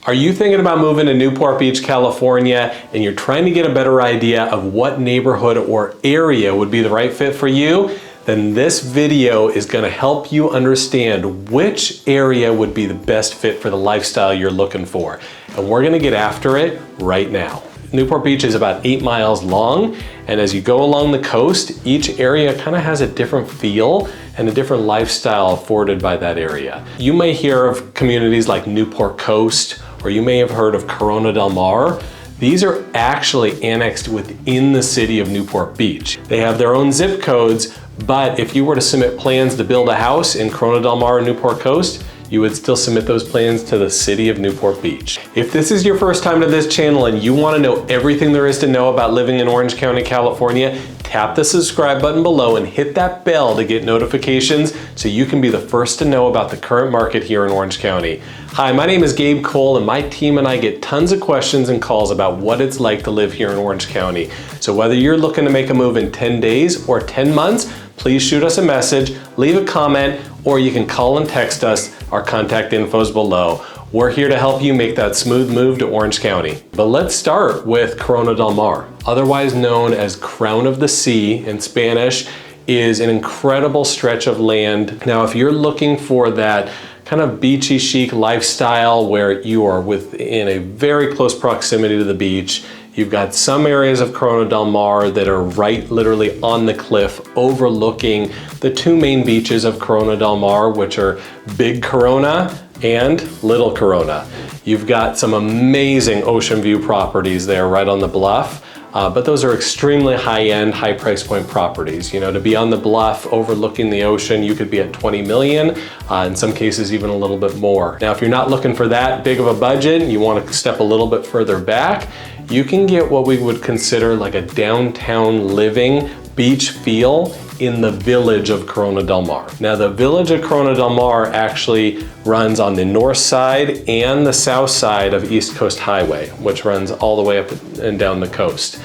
Are you thinking about moving to Newport Beach, California, and you're trying to get a better idea of what neighborhood or area would be the right fit for you? Then this video is going to help you understand which area would be the best fit for the lifestyle you're looking for. And we're going to get after it right now. Newport Beach is about 8 miles long, and as you go along the coast, each area kind of has a different feel and a different lifestyle afforded by that area. You may hear of communities like Newport Coast, or you may have heard of Corona del Mar. These are actually annexed within the city of Newport Beach. They have their own zip codes, but if you were to submit plans to build a house in Corona del Mar or Newport Coast, you would still submit those plans to the city of Newport Beach. If this is your first time to this channel and you want to know everything there is to know about living in Orange County, California, tap the subscribe button below and hit that bell to get notifications so you can be the first to know about the current market here in Orange County. Hi, my name is Gabe Cole, and my team and I get tons of questions and calls about what it's like to live here in Orange County. So whether you're looking to make a move in 10 days or 10 months, please shoot us a message, leave a comment, or you can call and text us. Our contact info is below. We're here to help you make that smooth move to Orange County. But let's start with Corona del Mar, otherwise known as Crown of the Sea in Spanish, is an incredible stretch of land. Now, if you're looking for that kind of beachy chic lifestyle where you are within a very close proximity to the beach, you've got some areas of Corona del Mar that are right literally on the cliff overlooking the two main beaches of Corona del Mar, which are Big Corona and Little Corona. You've got some amazing ocean view properties there right on the bluff. But those are extremely high-end, high price point properties. You know, to be on the bluff overlooking the ocean, you could be at 20 million, in some cases even a little bit more. Now, if you're not looking for that big of a budget, you want to step a little bit further back, you can get what we would consider like a downtown living beach feel in the village of Corona del Mar. Now, the village of Corona del Mar actually runs on the north side and the south side of East Coast Highway, which runs all the way up and down the coast.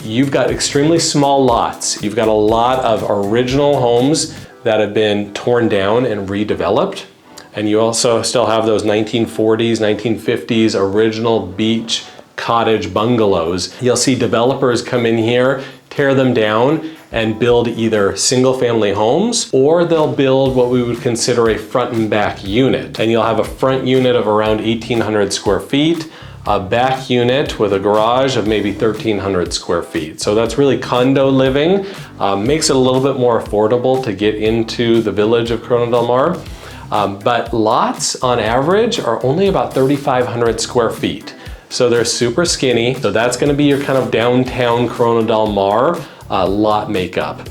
You've got extremely small lots. You've got a lot of original homes that have been torn down and redeveloped. And you also still have those 1940s, 1950s original beach cottage bungalows. You'll see developers come in here, tear them down, and build either single family homes, or they'll build what we would consider a front and back unit. And you'll have a front unit of around 1,800 square feet, a back unit with a garage of maybe 1,300 square feet. So that's really condo living, makes it a little bit more affordable to get into the village of Corona del Mar. But lots on average are only about 3,500 square feet. So they're super skinny. So that's gonna be your kind of downtown Corona del Mar lot makeup.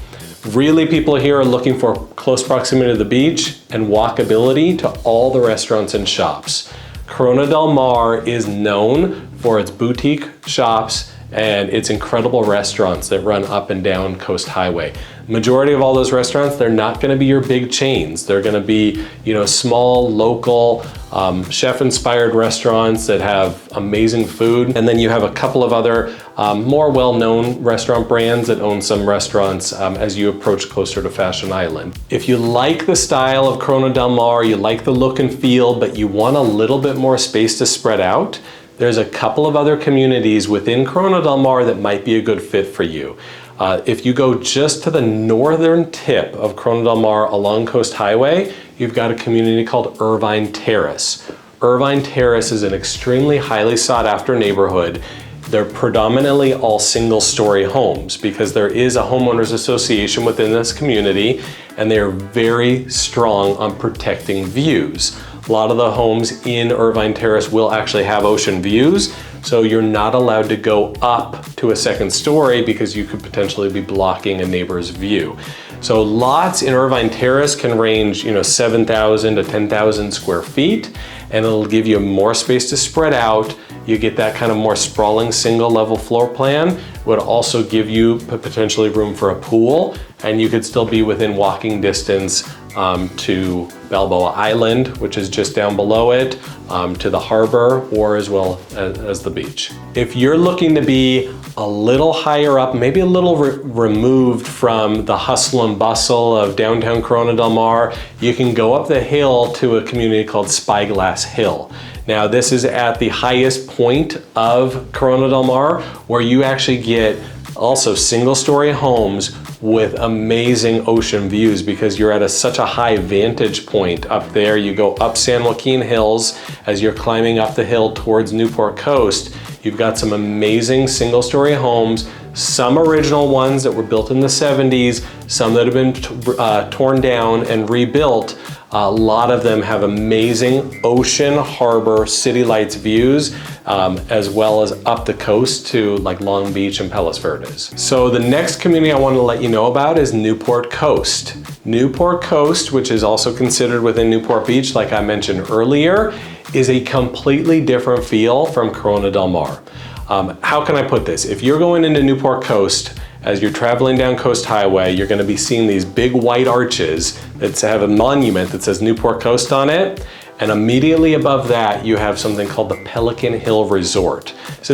Really, people here are looking for close proximity to the beach and walkability to all the restaurants and shops. Corona del Mar is known for its boutique shops and its incredible restaurants that run up and down Coast Highway. Majority of all those restaurants, they're not gonna be your big chains. They're gonna be, you know, small, local, chef-inspired restaurants that have amazing food. And then you have a couple of other more well-known restaurant brands that own some restaurants as you approach closer to Fashion Island. If you like the style of Corona del Mar, you like the look and feel, but you want a little bit more space to spread out, there's a couple of other communities within Corona del Mar that might be a good fit for you. If you go just to the northern tip of Corona del Mar along Coast Highway, you've got a community called Irvine Terrace. Irvine Terrace is an extremely highly sought after neighborhood. They're predominantly all single-story homes because there is a homeowners association within this community, and they are very strong on protecting views. A lot of the homes in Irvine Terrace will actually have ocean views, so you're not allowed to go up to a second story because you could potentially be blocking a neighbor's view. So lots in Irvine Terrace can range, 7,000 to 10,000 square feet, and it'll give you more space to spread out. You get that kind of more sprawling single level floor plan. It would also give you potentially room for a pool, and you could still be within walking distance to Balboa Island, which is just down below it, to the harbor, or as well as the beach. If you're looking to be a little higher up, maybe a little removed from the hustle and bustle of downtown Corona del Mar, you can go up the hill to a community called Spyglass Hill. Now this is at the highest point of Corona del Mar, where you actually get also single-story homes with amazing ocean views because you're at such a high vantage point up there. You go up San Joaquin Hills as you're climbing up the hill towards Newport Coast. You've got some amazing single-story homes, some original ones that were built in the 70s, some that have been torn down and rebuilt. A lot of them have amazing ocean, harbor, city lights views, as well as up the coast to like Long Beach and Palos Verdes. So the next community I want to let you know about is Newport Coast. Newport Coast, which is also considered within Newport Beach, like I mentioned earlier, is a completely different feel from Corona del Mar. How can I put this? If you're going into Newport Coast, as you're traveling down Coast Highway, you're going to be seeing these big white arches that have a monument that says Newport Coast on it. And immediately above that, you have something called the Pelican Hill Resort. This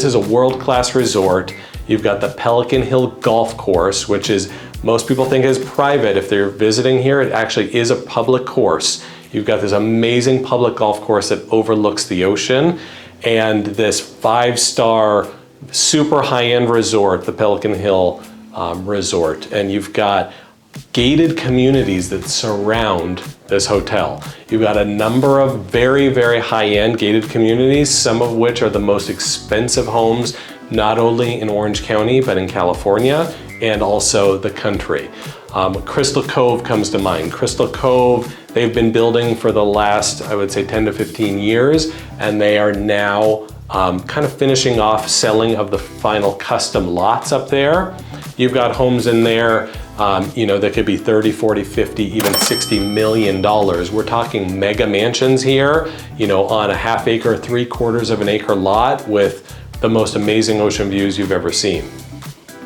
is a world-class resort. You've got the Pelican Hill Golf Course, which is, most people think is private. If they're visiting here, it actually is a public course. You've got this amazing public golf course that overlooks the ocean. And this 5-star super high-end resort, the Pelican Hill Resort, and you've got gated communities that surround this hotel. You've got a number of very, very high-end gated communities, some of which are the most expensive homes, not only in Orange County, but in California and also the country. Crystal Cove comes to mind. Crystal Cove, they've been building for the last, I would say 10 to 15 years, and they are now kind of finishing off selling of the final custom lots up there. You've got homes in there, that could be 30, 40, 50, even $60 million. We're talking mega mansions here, on a half acre, 3/4 of an acre lot with the most amazing ocean views you've ever seen.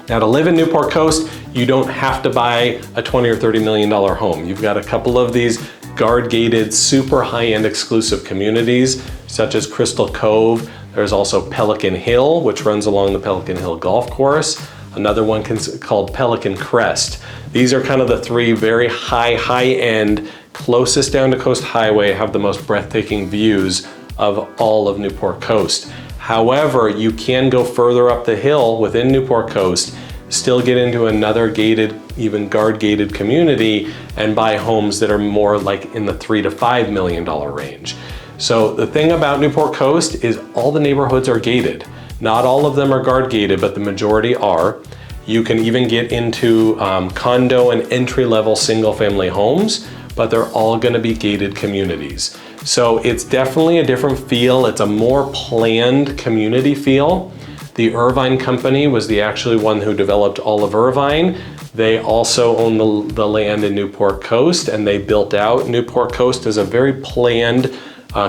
Now, to live in Newport Coast, you don't have to buy a $20 or $30 million home. You've got a couple of these guard-gated, super high-end exclusive communities, such as Crystal Cove. There's also Pelican Hill, which runs along the Pelican Hill Golf Course. Another one called Pelican Crest. These are kind of the three very high-end, closest down to Coast Highway, have the most breathtaking views of all of Newport Coast. However, you can go further up the hill within Newport Coast, still get into another gated, even guard-gated community, and buy homes that are more like in the $3 to $5 million range. So the thing about Newport Coast is all the neighborhoods are gated. Not all of them are guard gated, but the majority are. You can even get into condo and entry-level single-family homes, but they're all gonna be gated communities. So it's definitely a different feel. It's a more planned community feel. The Irvine company was the actually one who developed all of Irvine. They also own the land in Newport Coast, and they built out Newport Coast as a very planned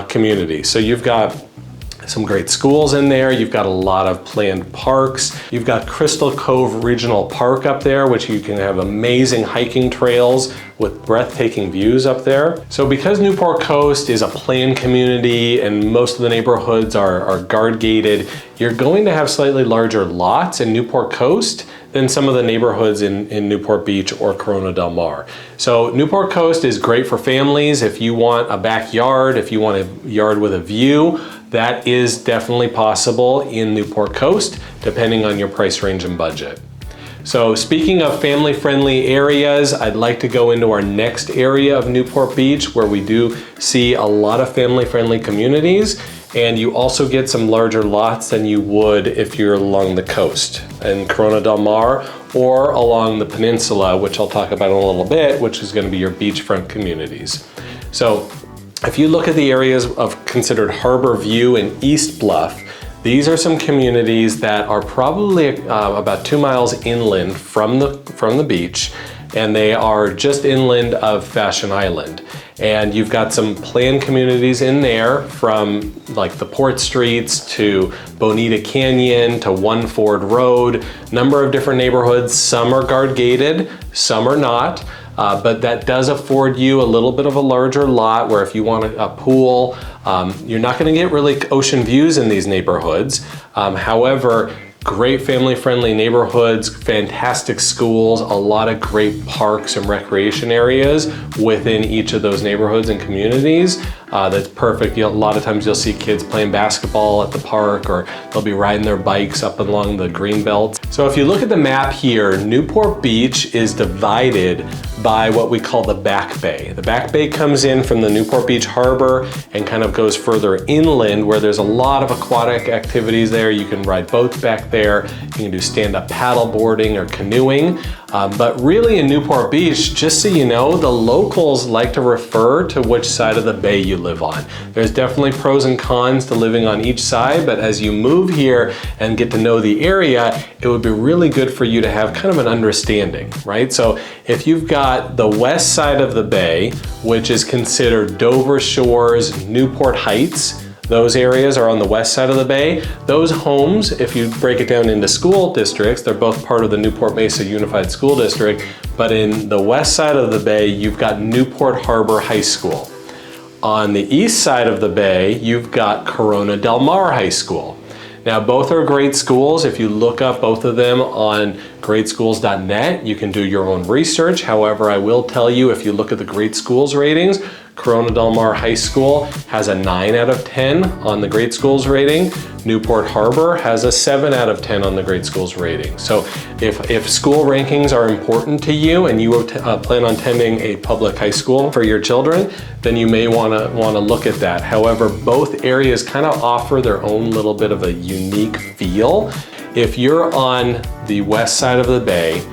community. So you've got some great schools in there. You've got a lot of planned parks. You've got Crystal Cove Regional Park up there, which you can have amazing hiking trails with breathtaking views up there. So because Newport Coast is a planned community and most of the neighborhoods are guard gated, you're going to have slightly larger lots in Newport Coast than some of the neighborhoods in Newport Beach or Corona del Mar. So Newport Coast is great for families. If you want a backyard, if you want a yard with a view, that is definitely possible in Newport Coast, depending on your price range and budget. So speaking of family-friendly areas, I'd like to go into our next area of Newport Beach, where we do see a lot of family-friendly communities, and you also get some larger lots than you would if you're along the coast in Corona del Mar or along the peninsula, which I'll talk about in a little bit, which is going to be your beachfront communities. So if you look at the areas of considered Harbor View and East Bluff, these are some communities that are probably about 2 miles inland from the beach, and they are just inland of Fashion Island. And you've got some planned communities in there, from like the Port Streets to Bonita Canyon to One Ford Road, number of different neighborhoods. Some are guard gated, some are not. But that does afford you a little bit of a larger lot where if you want a pool, you're not gonna get really ocean views in these neighborhoods. However, Great family-friendly neighborhoods, fantastic schools, a lot of great parks and recreation areas within each of those neighborhoods and communities. That's perfect. A lot of times you'll see kids playing basketball at the park, or they'll be riding their bikes up along the green belt. So if you look at the map here, Newport Beach is divided by what we call the Back Bay. The Back Bay comes in from the Newport Beach Harbor and kind of goes further inland, where there's a lot of aquatic activities there. You can ride boats back there. You can do stand-up paddle boarding or canoeing. But really in Newport Beach, just so you know, the locals like to refer to which side of the bay you live on. There's definitely pros and cons to living on each side, but as you move here and get to know the area, it would be really good for you to have kind of an understanding, right? So if you've got the west side of the bay, which is considered Dover Shores, Newport Heights, those areas are on the west side of the bay. Those homes, if you break it down into school districts, they're both part of the Newport Mesa Unified School District, but in the west side of the bay, you've got Newport Harbor High School. On the east side of the bay, you've got Corona Del Mar High School. Now, both are great schools. If you look up both of them on greatschools.net, you can do your own research. However, I will tell you, if you look at the Great Schools ratings, Corona Del Mar High School has a 9 out of 10 on the Great Schools rating. Newport Harbor has a 7 out of 10 on the Great Schools rating. So if school rankings are important to you and you plan on attending a public high school for your children, then you may want to look at that. However, both areas kind of offer their own little bit of a unique feel. If you're on the west side of the bay,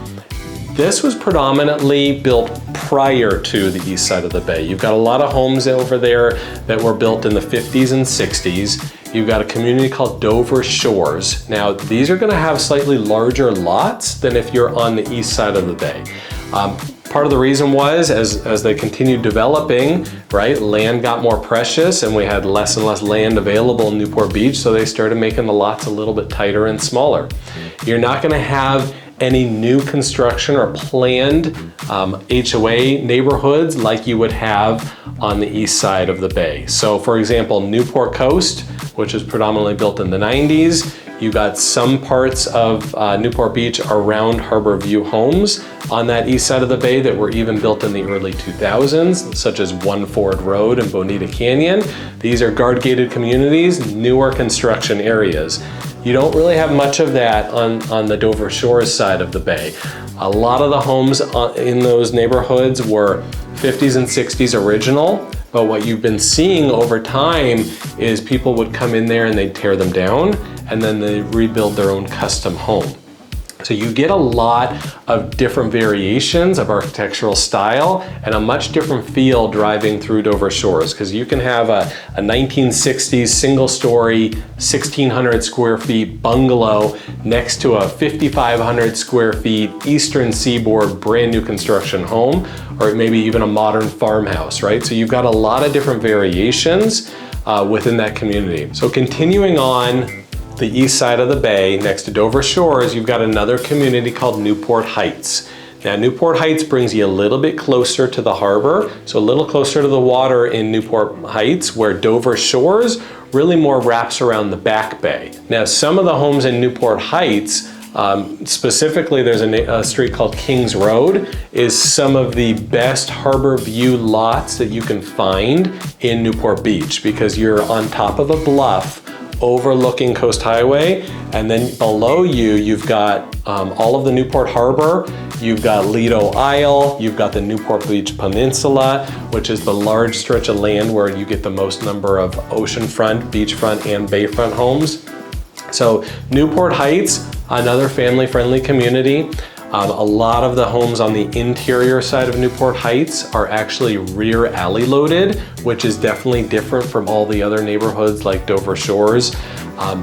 this was predominantly built prior to the east side of the bay. You've got a lot of homes over there that were built in the 50s and 60s. You've got a community called Dover Shores. Now, these are gonna have slightly larger lots than if you're on the east side of the bay. Part of the reason was, as they continued developing, right, land got more precious and we had less and less land available in Newport Beach, so they started making the lots a little bit tighter and smaller. You're not gonna have any new construction or planned HOA neighborhoods like you would have on the east side of the bay. So for example, Newport Coast, which is predominantly built in the 90s, you got some parts of Newport Beach around Harbor View homes on that east side of the bay that were even built in the early 2000s, such as One Ford Road and Bonita Canyon. These are guard-gated communities, newer construction areas. You don't really have much of that on the Dover Shores side of the bay. A lot of the homes in those neighborhoods were 50s and 60s original, but what you've been seeing over time is people would come in there and they'd tear them down and then they rebuild their own custom home. So you get a lot of different variations of architectural style and a much different feel driving through Dover Shores, because you can have a 1960s single story, 1,600 square feet bungalow next to a 5,500 square feet Eastern Seaboard brand new construction home, or maybe even a modern farmhouse, right? So you've got a lot of different variations within that community. So continuing on the east side of the bay, next to Dover Shores, you've got another community called Newport Heights. Now, Newport Heights brings you a little bit closer to the harbor, so a little closer to the water in Newport Heights, where Dover Shores really more wraps around the Back Bay. Now, some of the homes in Newport Heights, specifically there's a street called Kings Road, is some of the best harbor view lots that you can find in Newport Beach, because you're on top of a bluff overlooking Coast Highway, and then below you, you've got all of the Newport Harbor, you've got Lido Isle, you've got the Newport Beach Peninsula, which is the large stretch of land where you get the most number of oceanfront, beachfront, and bayfront homes. So Newport Heights, another family-friendly community. A lot of the homes on the interior side of Newport Heights are actually rear alley loaded, which is definitely different from all the other neighborhoods like Dover Shores.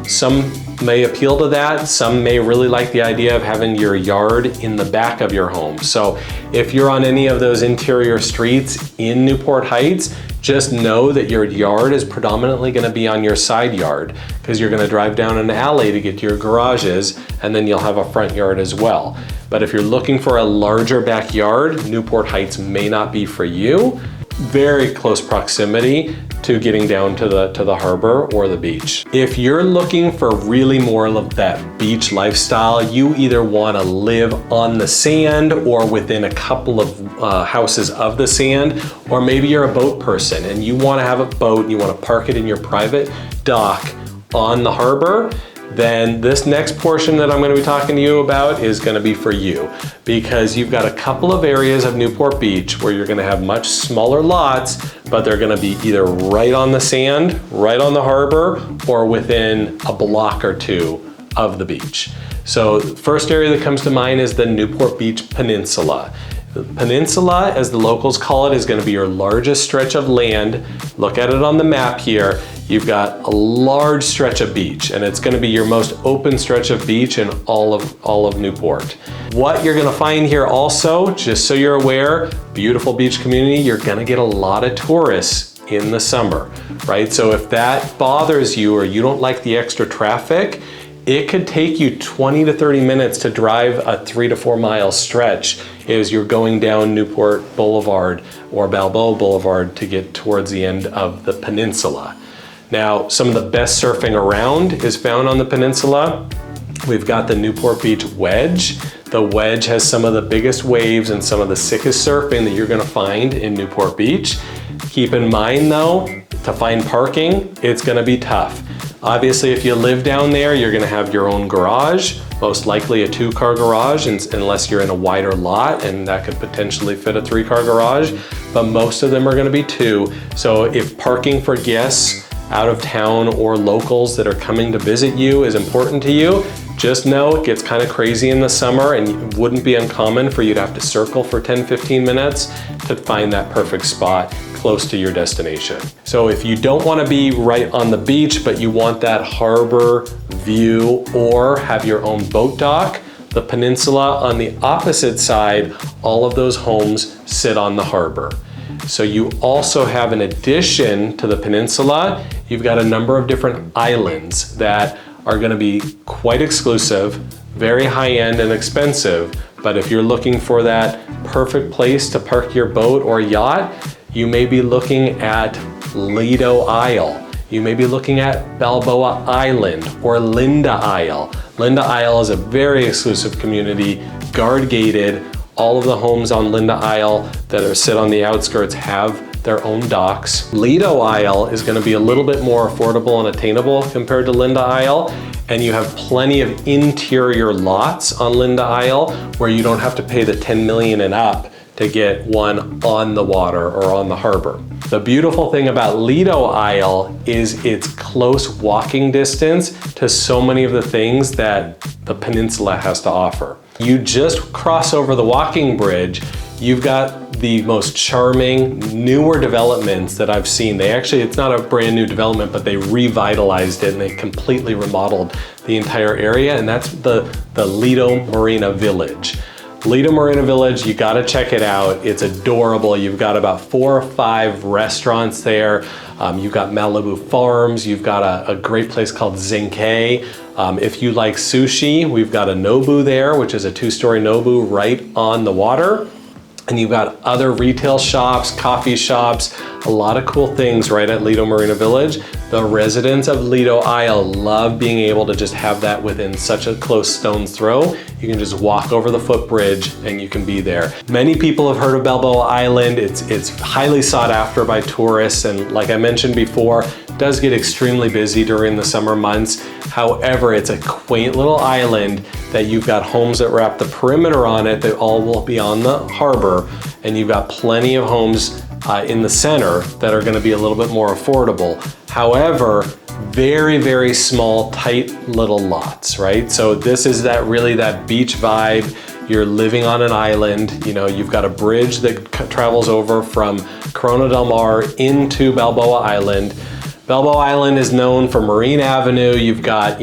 Some may appeal to that. Some may really like the idea of having your yard in the back of your home. So if you're on any of those interior streets in Newport Heights, just know that your yard is predominantly going to be on your side yard, because you're going to drive down an alley to get to your garages, and then you'll have a front yard as well. But if you're looking for a larger backyard, Newport Heights may not be for you. very close proximity to getting down to the harbor or the beach. If you're looking for really more of that beach lifestyle, you either want to live on the sand or within a couple of houses of the sand, or maybe you're a boat person and you want to have a boat, you want to park it in your private dock on the harbor, then this next portion that I'm going to be talking to you about is going to be for you, because you've got a couple of areas of Newport Beach where you're going to have much smaller lots, but they're going to be either right on the sand, right on the harbor, or within a block or two of the beach. So the first area that comes to mind is the Newport Beach Peninsula. The peninsula, as the locals call it, is going to be your largest stretch of land. Look at it on the map here. You've got a large stretch of beach, and it's going to be your most open stretch of beach in all of Newport. What you're going to find here also, just so you're aware, beautiful beach community, you're going to get a lot of tourists in the summer, right? So if that bothers you or you don't like the extra traffic, it could take you 20 to 30 minutes to drive a 3 to 4 mile stretch as you're going down Newport Boulevard or Balboa Boulevard to get towards the end of the peninsula. Now, some of the best surfing around is found on the peninsula. We've got the Newport Beach Wedge. The Wedge has some of the biggest waves and some of the sickest surfing that you're gonna find in Newport Beach. Keep in mind though, to find parking, it's gonna be tough. Obviously, if you live down there, you're gonna have your own garage, most likely a 2-car garage, unless you're in a wider lot, and that could potentially fit a 3-car garage, but most of them are gonna be 2. So if parking for guests out of town or locals that are coming to visit you is important to you, just know it gets kind of crazy in the summer, and it wouldn't be uncommon for you to have to circle for 10-15 minutes to find that perfect spot close to your destination. So if you don't want to be right on the beach, but you want that harbor view or have your own boat dock, the peninsula on the opposite side, all of those homes sit on the harbor. So you also have, in addition to the peninsula, you've got a number of different islands that are going to be quite exclusive, very high-end and expensive. But if you're looking for that perfect place to park your boat or yacht, you may be looking at Lido Isle. You may be looking at Balboa Island or Lido Isle. Lido Isle is a very exclusive community, guard gated. All of the homes on Lido Isle that sit on the outskirts have their own docks. Lido Isle is going to be a little bit more affordable and attainable compared to Lido Isle, and you have plenty of interior lots on Lido Isle where you don't have to pay the 10 million and up to get one on the water or on the harbor. The beautiful thing about Lido Isle is its close walking distance to so many of the things that the peninsula has to offer. You just cross over the walking bridge, you've got the most charming, newer developments that I've seen. It's not a brand new development, but they revitalized it and they completely remodeled the entire area, and that's the Lido Marina Village. Lido Marina Village, you gotta check it out. It's adorable. You've got about 4 or 5 restaurants there. You've got Malibu Farms. You've got a great place called Zinke. If you like sushi, we've got a Nobu there, which is a 2-story Nobu right on the water. And you've got other retail shops, coffee shops, a lot of cool things right at Lido Marina Village. The residents of Lido Isle love being able to just have that within such a close stone's throw. You can just walk over the footbridge and you can be there. Many people have heard of Balboa Island. It's highly sought after by tourists, and like I mentioned before, it does get extremely busy during the summer months. However, it's a quaint little island that you've got homes that wrap the perimeter on it that all will be on the harbor, and you've got plenty of homes in the center that are going to be a little bit more affordable. However, very, very small, tight little lots, right? So this is that beach vibe. You're living on an island. You know, you've got a bridge that travels over from Corona del Mar into Balboa Island. Balboa Island is known for Marine Avenue. You've got,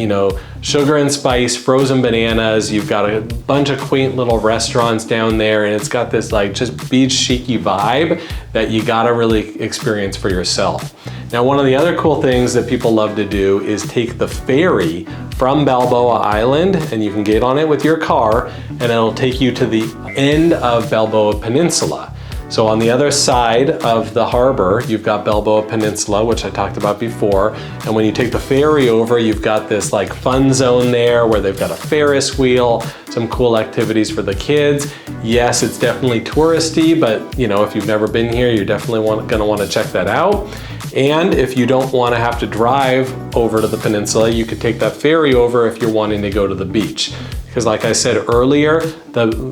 sugar and spice, frozen bananas. You've got a bunch of quaint little restaurants down there, and it's got this just beach chic-y vibe that you gotta really experience for yourself. Now, one of the other cool things that people love to do is take the ferry from Balboa Island, and you can get on it with your car, and it'll take you to the end of Balboa Peninsula. So on the other side of the harbor, you've got Balboa Peninsula, which I talked about before. And when you take the ferry over, you've got this like fun zone there where they've got a Ferris wheel, some cool activities for the kids. Yes, it's definitely touristy, but you know, if you've never been here, you're definitely gonna wanna check that out. And if you don't wanna have to drive over to the peninsula, you could take that ferry over if you're wanting to go to the beach. Because like I said earlier,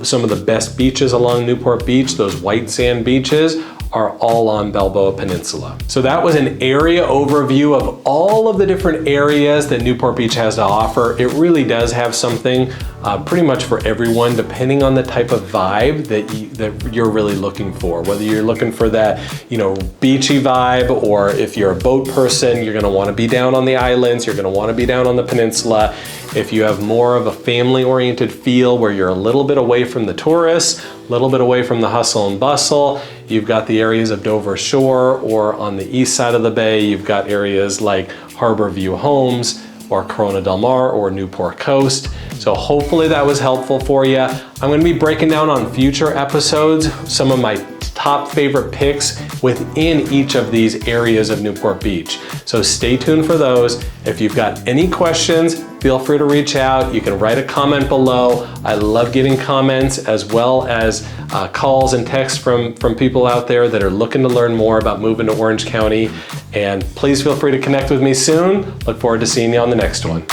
some of the best beaches along Newport Beach, those white sand beaches, are all on Balboa Peninsula. So that was an area overview of all of the different areas that Newport Beach has to offer. It really does have something pretty much for everyone, depending on the type of vibe that you're really looking for. Whether you're looking for that, you know, beachy vibe, or if you're a boat person, you're gonna wanna be down on the islands, you're gonna wanna be down on the peninsula. If you have more of a family-oriented feel where you're a little bit away from the tourists, a little bit away from the hustle and bustle, you've got the areas of Dover Shore, or on the east side of the bay, you've got areas like Harbor View Homes, or Corona Del Mar, or Newport Coast. So hopefully that was helpful for you. I'm gonna be breaking down on future episodes some of my top favorite picks within each of these areas of Newport Beach. So stay tuned for those. If you've got any questions, feel free to reach out. You can write a comment below. I love getting comments, as well as calls and texts from people out there that are looking to learn more about moving to Orange County. And please feel free to connect with me soon. Look forward to seeing you on the next one.